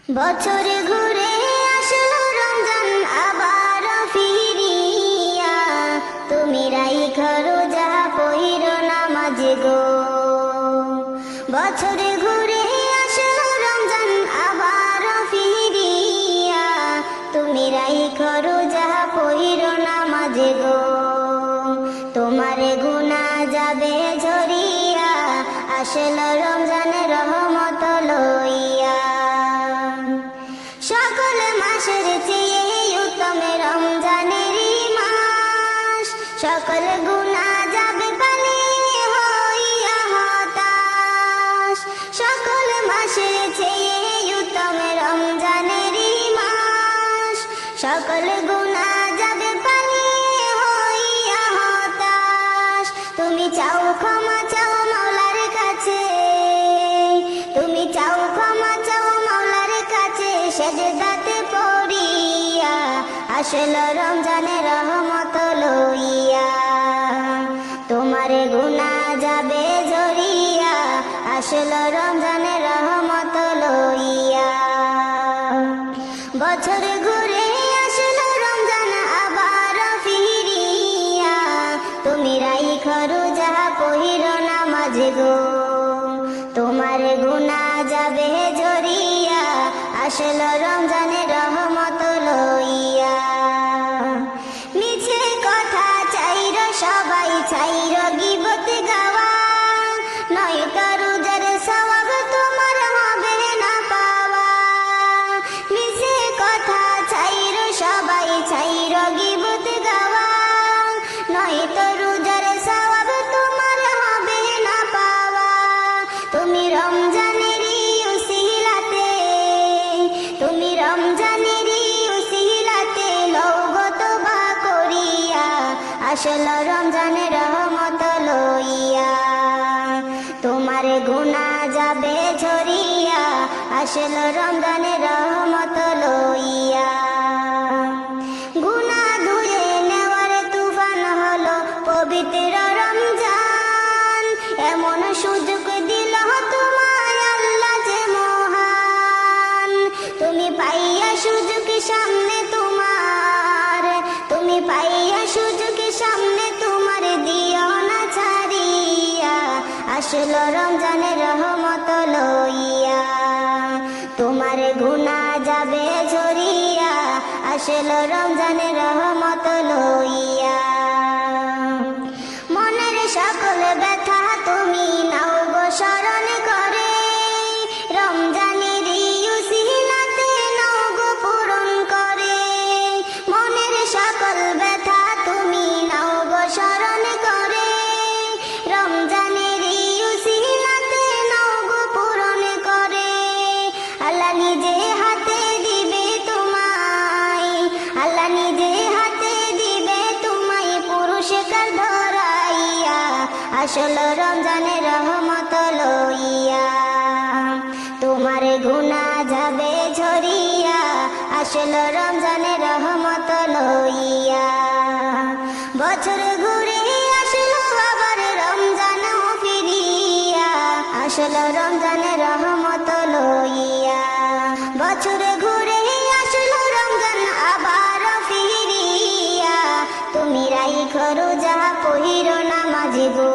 বছরে ঘুরে আসলো রমজান আবার ফিরিয়া, তুমি রাইখা রোজা পইরো নামাজ গো। বছরে ঘুরে আসলো রমজান আবার ফিরিয়া, তুমি রাইখা রোজা পইরো নামাজ গো। তোমারে গুনাহ যাবে ঝরিয়া, আসলো রমজানের রহমত লইয়া। সকল মাসের চেয়ে উত্তম রমজানের মাস, সকল গুনাহ যাবে পালিয়ে হইয়া হতাশ। সকল মাসের চেয়ে উত্তম রমজানের মাস, সকল গুনাহ যাবে পালিয়ে হইয়া হতাশ। তুমি চাও ক্ষমা চাও মাওলার কাছে, তুমি চাও ক্ষমা চাও মাওলার কাছে, সেজদাতে পড়িয়া, আসলো রমজানের রহমত লইয়া। তোমারে গুনাহ যাবে ঝরিয়া, আসলো রমজানের রহমত লইয়া। বছর ঘুরে আসলো রমজান আবার ফিরিয়া, তুমি রাইখা রোজা পইরো নামাজ গো। তোমার গুনাহ যাবে ঝরিয়া, আসলো রমজানের রহমত লইয়া। মিছে কথা চাইর সবাই চাইর গীবত গাওয়া, নয়তো রোজার সওয়াব তোমার হবে না পাওয়া। মিছে কথা চাইর সবাই চাইর গীবত গাওয়া, নয়তো রোজার সওয়াব তোমার হবে না পাওয়া। তুমি রমজানেরই উসিলাতে, তুমি রমজানেরই উসিলাতে লওগো তওবা করিয়া, আসলো রমজানের রহমত লইয়া। তোমার গুনাহ যাবে ঝরিয়া, আসলো রমজানের রহমত লইয়া। গুনাহ ধুয়ে নেওয়ার তুফান হলো পবিত্র রমজান, এমন সুযোগ দিল তোমায় আল্লাহ যে মহান। তুমি পাইয়া সুযোগ সামনে তোমার, তুমি পাইয়া সুযোগ সামনে তোমার, দিও না ছাড়িয়া, আসলো রমজানের রহমত লইয়া। তোমার গুনাহ যাবে ঝরিয়া, আসলো রমজানের রহমত লইয়া। মনের সকল ব্যথা তুমি নাও গো স্মরণ করে, রমজানের উসিলাতে নাও গো পূরণ করে। মনের সকল ব্যথা তুমি নাও গো স্মরণ করে, রমজানের উসিলাতে নাও গো পূরণ করে। আল্লাহ নিজে হাতে দিবে তোমায়, আল্লাহ নিজে হাতে দিবে তোমায় পুরস্কার ধরাইয়া, আসলো রমজানের রহমত লইয়া। তোমার গুনাহ যাবে ঝরিয়া, আসলো রমজানের রহমত লইয়া। বছর ঘুরে আসলো আবার রমজান ফিরিয়া, আসলো রমজানের রহমত লইয়া। বছর ঘুরে আসলো রমজান আবার ফিরিয়া, তুমি রাইখা রোজা পইরো নামাজ গো।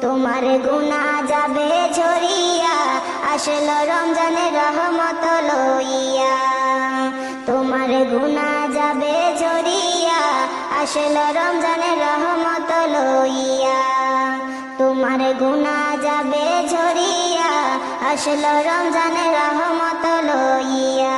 তোমার গুনাহ যাবে ঝরিয়া, আসলো রমজানের রহমত লইয়া। তোমার গুনাহ যাবে ঝরিয়া, আসলো রমজানের রহমত লইয়া। তোমার গুনাহ যাবে ঝরিয়া, আসলো রমজানের রহমত লইয়া।